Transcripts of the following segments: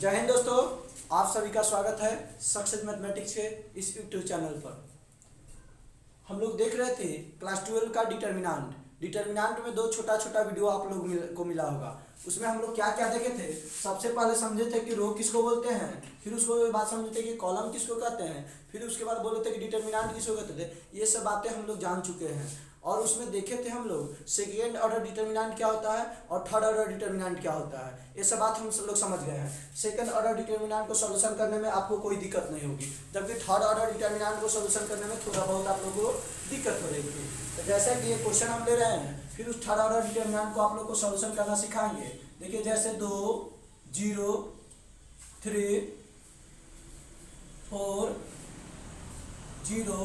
जय हिंद दोस्तों, आप सभी का स्वागत है सक्सेस मैथमेटिक्स के इस यूट्यूब चैनल पर। हम लोग देख रहे थे क्लास 12 का डिटर्मिनेंट में दो छोटा छोटा वीडियो आप लोग को मिला होगा। उसमें हम लोग क्या क्या देखे थे। सबसे पहले समझे थे कि रो किसको बोलते हैं, फिर उसको बात समझे थे कि कॉलम किसको कहते हैं, फिर उसके बाद बोले थे कि डिटर्मिनेंट किसको कहते थे। ये सब बातें हम लोग जान चुके हैं और उसमें देखे थे हम लोग सेकेंड ऑर्डर डिटर्मिनेंट क्या होता है और थर्ड ऑर्डर डिटर्मिनेंट क्या होता है। ये सब बात हम सब लोग समझ गए हैं। सेकंड ऑर्डर डिटर्मिनेंट को सॉल्यूशन करने में आपको कोई दिक्कत नहीं होगी, जबकि थर्ड ऑर्डर डिटर्मिनेंट को सॉल्यूशन करने में थोड़ा बहुत आप लोगों को दिक्कत हो रहेगी। तो जैसे कि ये क्वेश्चन हम ले रहे हैं, फिर उस थर्ड ऑर्डर डिटर्मिनेंट को आप लोग को सॉल्यूशन करना सिखाएंगे। देखिए जैसे 2 0 3 4 0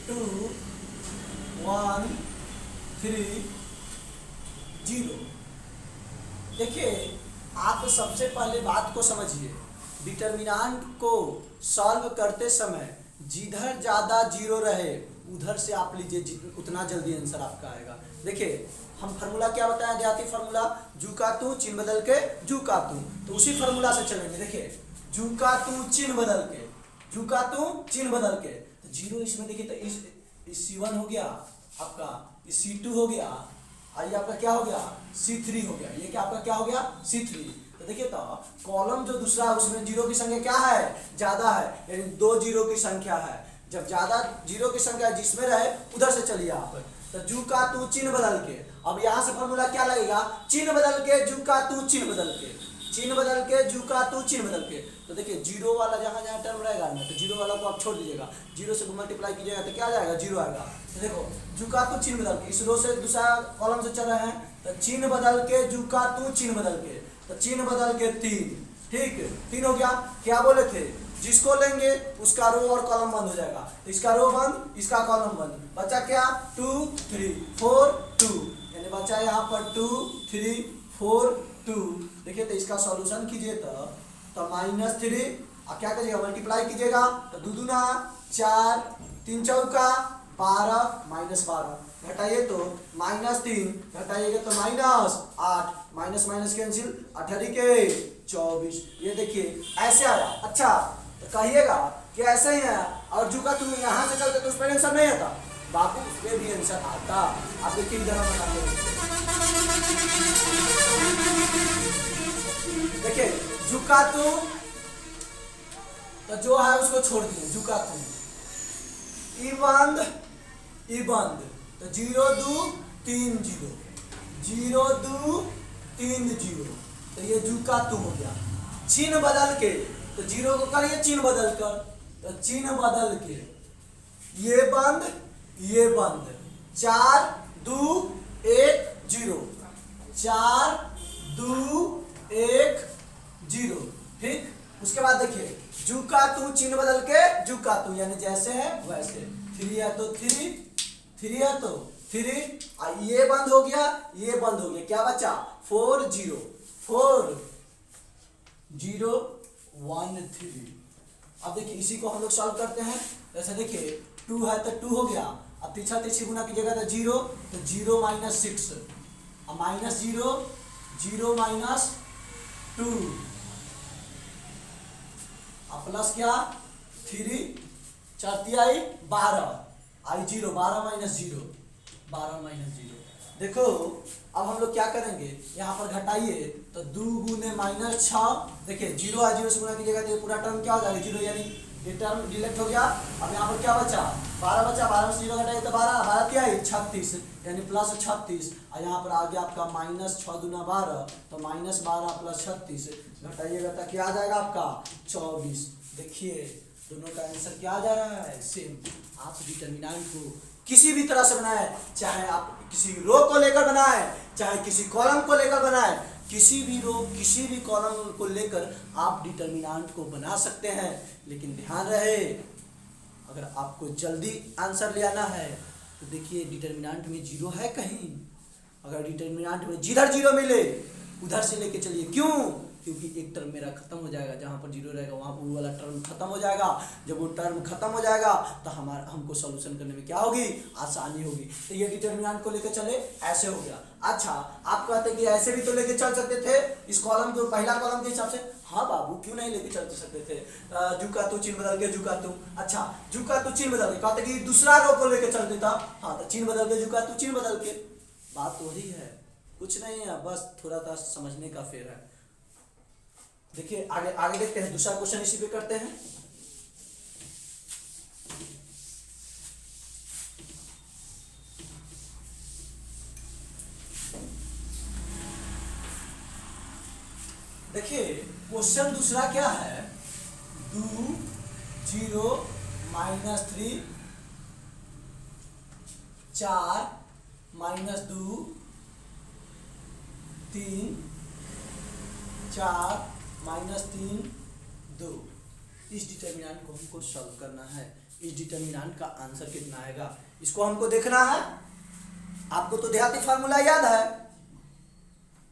2 1 3 0। देखिए आप सबसे पहले बात को समझिए। डिटर्मिनेंट को सॉल्व करते समय जिधर ज़्यादा जीरो रहे उधर से आप लीजिए, उतना जल्दी आंसर आपका आएगा। देखिए हम फार्मूला क्या बताया, देहाती फार्मूला जू का तू चिन्ह बदल के जू का तू, तो उसी फार्मूला से चलेंगे। देखिए जू का तू चिन्ह बदल के, जू का तू चिन्ह बदल के, तो जीरो इसमें देखिए तो इस C1 हो गया आपका, इस C2 हो गया, ये आपका क्या हो गया C3 हो गया, ये क्या आपका क्या हो गया C3। तो देखिए तो कॉलम जो दूसरा है उसमें जीरो की संख्या क्या है, ज्यादा है, यानी 2 जीरो की संख्या है। जब ज्यादा जीरो की संख्या जिसमें रहे उधर से चलिए आप। तो जू का तू चिन्ह बदल के, अब यहाँ से फॉर्मूला क्या लगेगा, चिन्ह बदल के जू का तू चिन्ह बदल के, चिन्ह बदल के जू का तू चिन्ह बदल के। तो देखिए जीरो वाला जहाँ जहाँ टर्म रहेगा ना, तो जीरो वाला को आप छोड़ दीजिएगा, जीरो से मल्टीप्लाई कीजिएगा तो क्या आ जाएगा, जीरो आएगा। तो देखो जू का तू चिन्ह बदल के, इस रो से दूसरा कॉलम से चल रहे हैं, तो चिन्ह बदल के जू का तू चिन्ह बदल के, तो चिन्ह बदल के 3, ठीक 3 हो गया। क्या बोले थे, जिसको लेंगे उसका रो और कॉलम बंद हो जाएगा, इसका रो बंद इसका कॉलम बंद, बचा क्या 2 3 4 2, यानी बचा यहाँ पर 2 3 4 2। देखिए तो इसका सॉल्यूशन कीजिए तो -3, अब क्या करिएगा मल्टीप्लाई कीजिएगा, तो 2 दूना 4 3 चौका 12 -12, घटाइए तो -3, घटाइएगा तो -8, माइनस माइनस कैंसिल, 18 के 24। ये देखिए ऐसे आया। अच्छा तो कहिएगा कि ऐसे ही है और जू का तू यहाँ से चलते तो उस पर आंसर नहीं आता, बापू उस पर भी आंसर आता। आप देखिए इधर हम बताते, देखिए जू का तू तो जो है उसको छोड़ दिए, जू का तू ई बंद, तो 0 2 3 0 0 2 3 0, तो ये जू का तू हो गया। चिन्ह बदल के, तो जीरो को करिए चिन्ह बदल कर, तो चिन्ह बदल के ये बंद 4 2 1 0, 4 2 1 0, ठीक। उसके बाद देखिए जू का तू चिन्ह बदल के जू का तू, यानी जैसे है वैसे, 3 है तो 3 है तो 3, ये बंद हो गया, ये बंद हो गया, क्या बचा 4 0 1 3। अब देखिए इसी को हम लोग सॉल्व करते हैं। जैसे देखिए 2 है तो 2 हो गया, अब पीछा तीसरी गुना कीजिएगा तो 0, तो 0 -6, अब -0 0 -2, अब प्लस क्या 3 4 तिहाई 12, आई 0 12 -0। देखो अब हम लोग क्या करेंगे, यहाँ पर घटाइए तो 2 गुने -6, देखिए 0 है 0 से गुना कीजिएगा तो ये पूरा टर्म क्या हो जाएगा 0, यानी ये टर्म डिलीट हो गया। अब यहाँ पर क्या बचा 12 बचा, 12 में 0 घटाइए तो 12 क्या है 36, यानी +36, और यहाँ पर आ गया आपका -6 दूना 12, तो -12 + 36 घटाइएगा तो क्या आ जाएगा आपका 24। देखिए दोनों का आंसर क्या आ जा रहा है, सेम। आप डिटर्मिनेंट को किसी भी तरह से बनाए, चाहे आप किसी रो को लेकर बनाए, चाहे किसी कॉलम को लेकर बनाए, किसी भी रो किसी भी कॉलम को लेकर आप डिटर्मिनेंट को बना सकते हैं। लेकिन ध्यान रहे अगर आपको जल्दी आंसर ले आना है तो देखिए डिटर्मिनेंट में जीरो है कहीं, अगर डिटर्मिनेंट में जिधर जीरो मिले उधर से लेके चलिए। क्यों, क्योंकि एक टर्म मेरा खत्म हो जाएगा, जहाँ पर जीरो रहेगा वहाँ पर वो वाला टर्म खत्म हो जाएगा। जब वो टर्म खत्म हो जाएगा तो हमको सॉल्यूशन करने में क्या होगी, आसानी होगी। तो ये डिटर्मिनेंट को लेकर चले, ऐसे हो गया। अच्छा, आप कहते हैं कि ऐसे भी तो लेके चल सकते थे इस कॉलम को, पहला कॉलम के हिसाब से। हाँ बाबू, क्यों नहीं लेके चल सकते थे। जुका तू चिन्ह बदल के जुका तू, अच्छा जुका तू चिन्ह बदल के, कहते कि दूसरा रो को लेके चल देता। हाँ, तो चिन्ह बदल के जुका तू चिन्ह बदल के, बात तो वही है, कुछ नहीं है, बस थोड़ा सा समझने का फेर है। देखिए आगे आगे देखते हैं, दूसरा क्वेश्चन इसी पे करते हैं। देखिए क्वेश्चन दूसरा क्या है, 2 0 -3 4 -2 3 4 -3 2। इस डिटर्मिनेंट को हमको सॉल्व करना है। इस डिटर्मिनेंट का आंसर कितना आएगा इसको हमको देखना है। आपको तो देहाती फार्मूला याद है,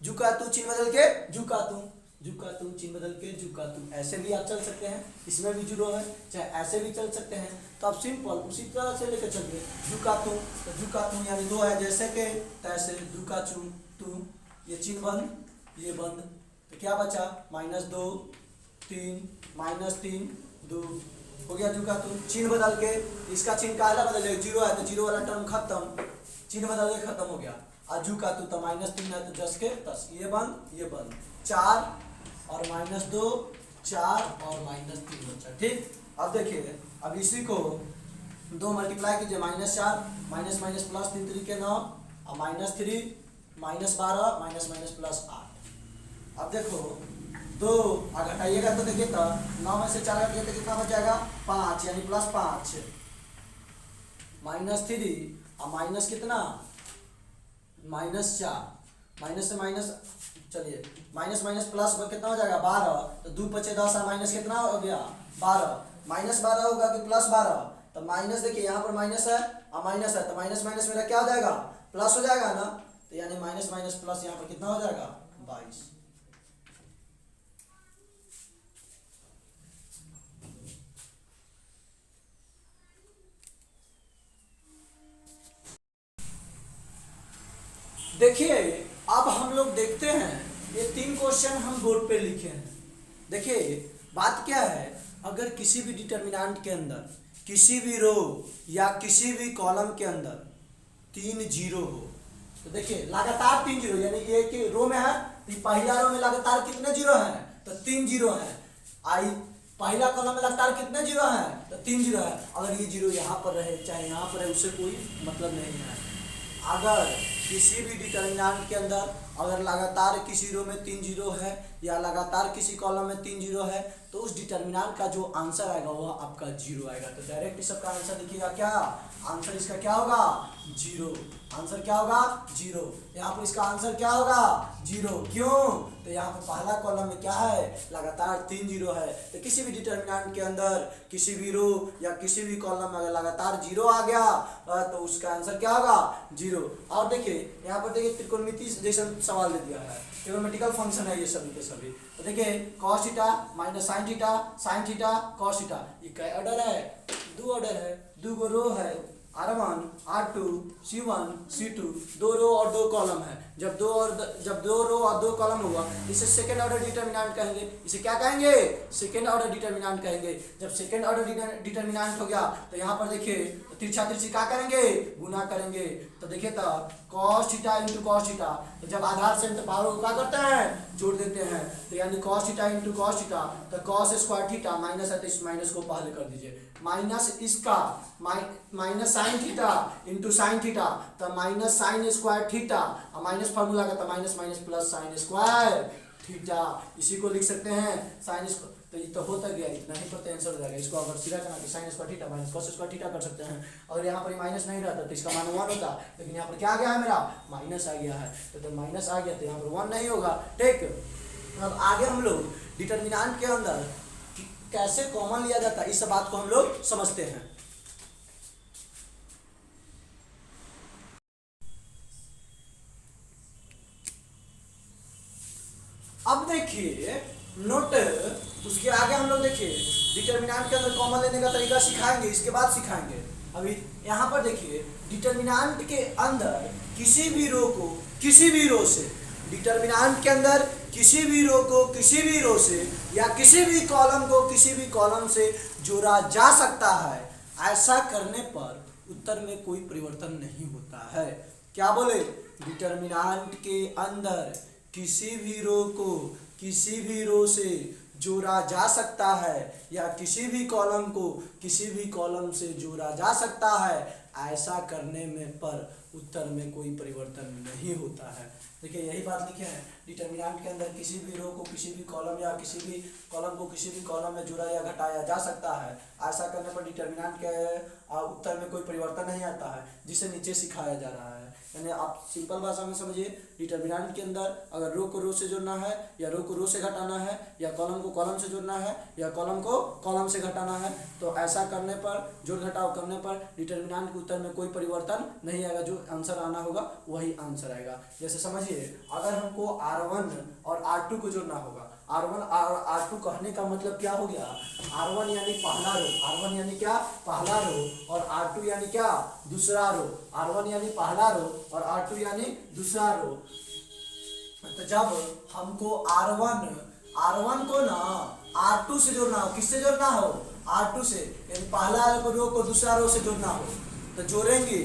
जुका तू चिन्ह बदल के जुका तू चिन्ह बदल के जुका तू। ऐसे भी आप चल सकते हैं, इसमें भी जीरो है, चाहे ऐसे भी चल सकते हैं। तो आप सिंपल उसी तरह से लेकर चलिए, जुका तू तो जुका तू यानी दो है जैसे के तैसे, जुका चू तू, ये चिन्ह बंद ये बंद, तो क्या बचा -2 3 -3 2 हो गया। जुका तू चिन्ह बदल के, इसका चिन्ह काला बदल, जीरो है तो जीरो वाला टर्म खत्म, चिन्ह बदल के खत्म हो गया। और जुका तू तो -3 है तो जस के तस, ये बंद 4 और -2 4 और -3 बचा। ठीक, अब देखिए, अब इसी को 2 मल्टीप्लाई कीजिए, -4 माइनस माइनस प्लस 3 3 के 9 और -3 -12 +8। अब देखो 2 घटाइएगा तो देखिए तो 9 में से 4 घटाइए तो कितना बच जाएगा 5, यानी +5 -3 और माइनस कितना -4, माइनस से माइनस, चलिए माइनस माइनस प्लस कितना हो जाएगा 12, तो 2 बचे 10 और माइनस कितना हो गया 12, -12 होगा कि +12, तो माइनस देखिए यहाँ पर माइनस है और माइनस है, तो माइनस माइनस मेरा क्या हो जाएगा प्लस हो जाएगा ना, तो यानी माइनस माइनस प्लस यहाँ पर कितना हो जाएगा 22। देखिए अब हम लोग देखते हैं, ये 3 क्वेश्चन हम बोर्ड पे लिखे हैं। देखिए बात क्या है, अगर किसी भी डिटर्मिनेंट के अंदर किसी भी रो या किसी भी कॉलम के अंदर 3 जीरो हो, तो देखिए लगातार 3 जीरो, यानी एक रो में है तो पहला रो में लगातार कितने जीरो हैं, तो 3 जीरो हैं। आई पहला कॉलम में लगातार कितने जीरो हैं, तो 3 जीरो है। अगर ये जीरो यहाँ पर रहे चाहे यहाँ पर रहे, उससे कोई मतलब नहीं है। अगर किसी भी डिटर्मिनेंट के अंदर अगर लगातार किसी रो में 3 जीरो है या लगातार किसी कॉलम में 3 जीरो है, तो उस डिटर्मिनेंट का जो आंसर आएगा वो आपका जीरो आएगा। तो डायरेक्ट इस सबका आंसर लिखिएगा, क्या आंसर इसका क्या होगा जीरो। आंसर क्या होगा जीरो। यहाँ पर इसका आंसर क्या होगा जीरो। क्यों, तो यहाँ पर पहला कॉलम में क्या है लगातार 3 जीरो है। तो किसी भी डिटर्मिनेंट के अंदर किसी भी रो या किसी भी कॉलम में अगर लगातार जीरो आ गया तो उसका आंसर क्या होगा जीरो। और देखिए यहाँ पर देखिए त्रिकोणमिति जैसा सवाल दे दिया है, ट्रिग्नोमेट्रिकल फंक्शन है ये सभी के सभी। तो देखिए cos theta minus sin theta cos theta, ये क्या ऑर्डर है 2 ऑर्डर है, 2 गो रो है R1 R2 C1 C2, 2 रो और 2 कॉलम है। जब दो रो और 2 कॉलम होगा इसे सेकेंड ऑर्डर डिटर्मिनेंट कहेंगे। इसे क्या कहेंगे सेकेंड ऑर्डर डिटर्मिनेंट कहेंगे। जब सेकेंड ऑर्डर डिटर्मिनेंट हो गया तो यहाँ पर देखिए तिरछा तिरछी क्या करेंगे गुना करेंगे। तो देखिए तो cos theta into cos theta, तो जब आधार से पावर को क्या करते हैं जोड़ देते हैं, तो यानी cos theta into cos theta, तो cos स्क्वायर थीटा माइनस है तो इस माइनस को पहले कर दीजिए, माइनस इसका minus sine theta into sine theta, तो माइनस साइन स्क्वायर थीटा और माइनस फार्मूला का तो minus minus plus sine square theta. इसी को लिख सकते हैं साइन स्क्वायर, तो ये तो होता गया इतना ही पता आंसर हो जाएगा। इसको अगर सीधा करना तो sine square theta minus cos square theta कर सकते हैं। अगर यहाँ पर माइनस नहीं रहता तो इसका मान 1 होता, लेकिन यहाँ पर क्या आ गया है मेरा माइनस आ गया है, तो माइनस आ गया तो यहाँ पर 1 नहीं होगा। ठीक, अब आगे हम लोग डिटर्मिनेंट के अंदर कैसे कॉमन लिया जाता है इस बात को हम लोग समझते हैं। अब देखिए नोट, उसके आगे हम लोग देखिए डिटर्मिनेंट के अंदर कॉमन लेने का तरीका सिखाएंगे, इसके बाद सिखाएंगे। अभी यहाँ पर देखिए डिटर्मिनेंट के अंदर किसी भी रो को किसी भी रो से, डिटर्मिनेंट के अंदर किसी भी रो को किसी भी रो से या किसी भी कॉलम को किसी भी कॉलम से जोड़ा जा सकता है। ऐसा करने पर उत्तर में कोई परिवर्तन नहीं होता है। क्या बोले? डिटर्मिनेंट के अंदर किसी भी रो को किसी भी रो से जोड़ा जा सकता है या किसी भी कॉलम को किसी भी कॉलम से जोड़ा जा सकता है। ऐसा करने में पर उत्तर में कोई परिवर्तन नहीं होता है। देखिए यही बात लिखे हैं, डिटर्मिनेंट के अंदर किसी भी रो को किसी भी कॉलम या किसी भी कॉलम को किसी भी कॉलम में जुड़ा या घटाया जा सकता है। ऐसा करने पर डिटर्मिनेंट के उत्तर में कोई परिवर्तन नहीं आता है, जिसे नीचे सिखाया जा रहा है। यानी आप सिंपल भाषा में समझिए, डिटर्मिनेंट के अंदर अगर रो को रो से जोड़ना है या रो को रो से घटाना है या कॉलम को कॉलम से जोड़ना है या कॉलम को कॉलम से घटाना है, तो ऐसा करने पर जोड़ घटाव करने पर डिटर्मिनेंट के उत्तर में कोई परिवर्तन नहीं आएगा। जो आंसर आना होगा वही आंसर आएगा। जैसे समझिए, अगर हमको R1 और R2 को जोड़ना होगा, R1 और R2 कहने का मतलब क्या हो गया? R1 यानी पहला रो, R1 यानी क्या? पहला रो, और R2 यानी क्या? दूसरा रो। R1 यानी पहला रो और R2 यानी दूसरा रो। तो जब हमको R1 को ना R2 से जोड़ना हो, किससे जोड़ना हो? R2 से, यानी पहला रो को दूसरा रो से जोड़ना हो, तो जोड़ेंगे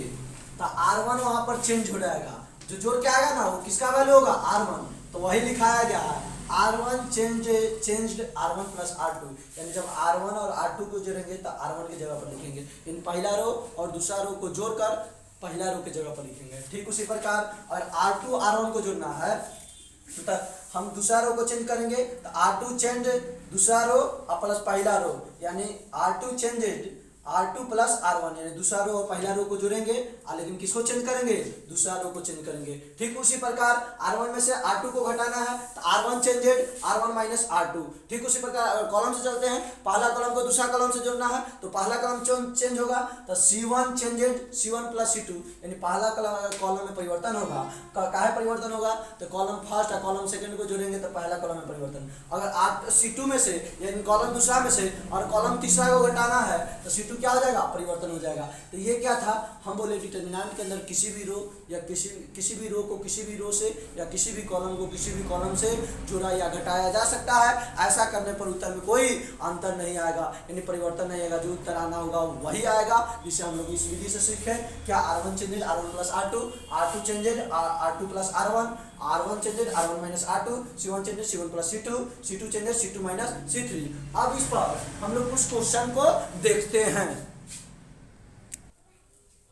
तो R1 वहां पर चेंज हो जाएगा। जो जोड़ के आएगा ना वो किसका वैल्यू होगा? R1। तो वही लिखाया गया है, R1 changed R1 plus R2। यानी जब R1 और R2 को जोड़ेंगे तो R1 की जगह पर लिखेंगे, इन पहला रो और दूसरा रो को जोड़कर पहला रो की जगह पर लिखेंगे। ठीक उसी प्रकार और R2 R1 को जोड़ना है तो हम दूसरा रो को चेंज करेंगे, तो R2 चेंज दूसरा रो और प्लस पहला रो, यानी R2 changed R2 plus R1, यानी दूसरा रो और पहला रो को जोड़ेंगे, लेकिन किसको चेंज करेंगे? दूसरा रो को चेंज करेंगे। ठीक उसी प्रकार R1 में से R2 को घटाना है तो R1 changed R1 minus R2। ठीक उसी प्रकार अगर कॉलम से चलते हैं, पहला कॉलम को दूसरा कॉलम से जोड़ना है तो पहला कॉलम चेंज होगा तो C1 changed C1 plus C2, यानी पहला कॉलम में परिवर्तन होगा। काहे परिवर्तन होगा? तो कॉलम फर्स्ट और कॉलम सेकंड को जोड़ेंगे तो पहला कॉलम में परिवर्तन। अगर C2 में से यानी कॉलम दूसरा में से और कॉलम तीसरा को घटाना है तो C2 क्या हो जाएगा? परिवर्तन हो जाएगा। तो ये क्या था? हम बोले डिटर्मिनेंट के अंदर किसी भी रो या किसी भी रो को किसी भी रो से या किसी भी कॉलम को किसी भी कॉलम से जोड़ा या घटाया जा सकता है। ऐसा करने पर उत्तर में कोई अंतर नहीं आएगा, यानी परिवर्तन नहीं आएगा। जो उत्तर आना होगा वही आएगा, जिसे हम लोग इस विधि से सीखे। क्या? R1 changed R1 plus R2, R2 changed R2 plus R1, R1 changed R1 minus R2, C1 changed C1 plus C2, C2 changed C2 minus C3। अब इस पर हम लोग कुछ क्वेश्चन को देखते हैं।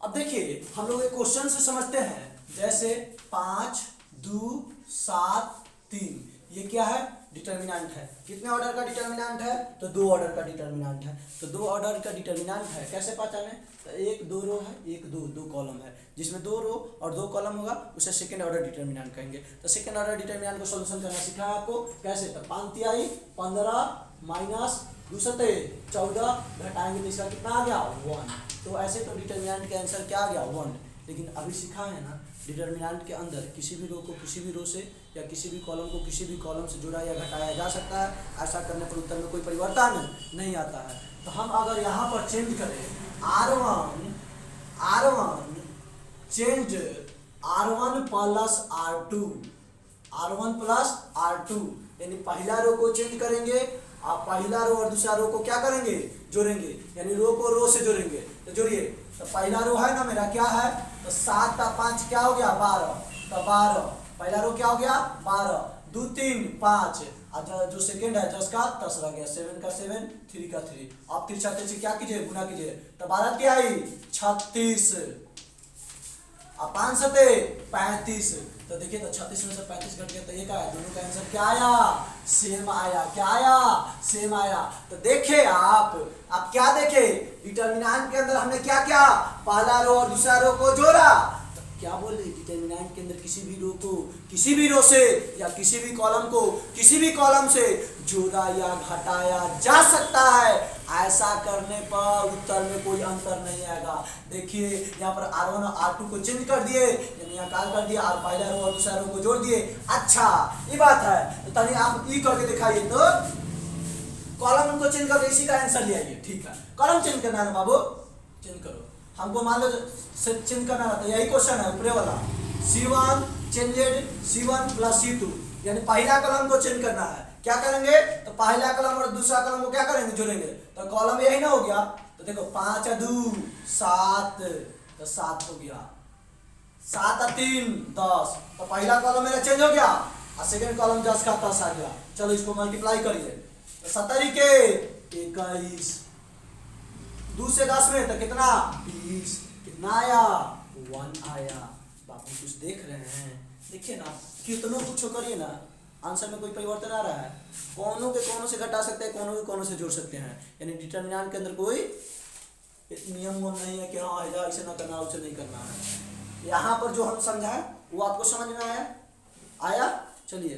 अब देखिए हम लोग एक क्वेश्चन से समझते हैं, जैसे 5, 2, 7, 3। ये क्या है? डिटर्मिनेंट है। कितने ऑर्डर का डिटर्मिनेंट है? तो 2 ऑर्डर का डिटर्मिनेंट है। तो 2 ऑर्डर का डिटर्मिनेंट है, कैसे पहचाने? तो 1 2 रो है, 1 2 कॉलम है, जिसमें 2 रो और 2 कॉलम होगा, उसे सेकंड ऑर्डर डिटर्मिनेंट कहेंगे। तो सेकंड ऑर्डर डिटर्मिनेंट को सॉल्यूशन करना सीखा है आपको, कैसे? तो 5 तिहाई 15 माइनस 2 सते 14 घटाएंगे तो इसका कितना आ गया? 1। तो ऐसे तो डिटर्मिनेंट का आंसर क्या आ गया? 1। लेकिन अभी सीखा है ना, डिटर्मिनेंट के अंदर किसी भी रो को किसी भी रो से या किसी भी कॉलम को किसी भी कॉलम से जोड़ा या घटाया जा सकता है। ऐसा करने पर उत्तर में कोई परिवर्तन नहीं आता है। तो हम अगर यहाँ पर चेंज करें R1 change R1 plus R2, यानी पहला रो को चेंज करेंगे, आप पहला रो और दूसरा रो को क्या करेंगे? जोड़ेंगे, यानी रो को रो से जोड़ेंगे। तो जोड़िए, तो पहला रो है ना मेरा, क्या है? तो 7 और 5 क्या हो गया? 12। तो 12 पहला रो क्या हो गया? 12, 2 3 5, जो सेकंड है 10 का 10 रह गया, 7 का 7, 3 का 3। आप 3 6 से क्या कीजिए? गुना कीजिए। तो 12 तिहाई 36 और 5 सते 35। तो देखिए तो 36 में से 35 घट गया, तो ये क्या है? दोनों का आंसर क्या आया? सेम आया। क्या आया? सेम आया। तो देखे आप क्या देखे? डिटर्मिनेंट के अंदर हमने क्या किया? पहला रो और दूसरा रो को जोड़ा। तो क्या बोल रहे? डिटर्मिनेंट के अंदर किसी भी रो को किसी भी रो से या किसी भी कॉलम को किसी भी कॉलम से जोड़ा या घटाया जा सकता है। ऐसा करने पर उत्तर में कोई अंतर नहीं आएगा। देखिए यहाँ पर R1 और R2 को चेंज कर दिए, यानी यहाँ काल कर दिया और पहला रो और दूसरा रो को जोड़ दिए। अच्छा ये बात है, तो तनी आप ई करके दिखाइए तो कॉलम को चेंज करके इसी का आंसर ले आइए। ठीक है, कॉलम चेंज करना है बाबू, चेंज करो। हमको मान लो चेंज करना है तो यही क्वेश्चन है ऊपरे वाला, C1 changed C1 plus C2, यानी पहला कॉलम को चेंज करना है। क्या करेंगे तो पहला कॉलम और दूसरा कॉलम को क्या करेंगे, जोड़ेंगे। तो कॉलम यही ना हो गया, तो देखो 5 और 2 7, तो 7 हो गया, 7 और 3 10, तो पहला कॉलम मेरा चेंज हो गया और सेकंड कॉलम 10 का 10 आ गया। चलो इसको मल्टीप्लाई करिए, तो 70 के 21, 2 से 10 में तो कितना 20, कितना आया 1 आया। बापू कुछ देख रहे हैं, देखिए ना कितनों कुछ करिए ना, आंसर में कोई परिवर्तन आ रहा है। कोनों के कोनों से घटा सकते हैं, कोनों के कोनों से जोड़ सकते हैं, यानी डिटरमिनेंट के अंदर कोई नियम नहीं है कि हाँ ऐसे ना करना उसे नहीं करना है। यहाँ पर जो हम समझाएं वो आपको समझ में आया? चलिए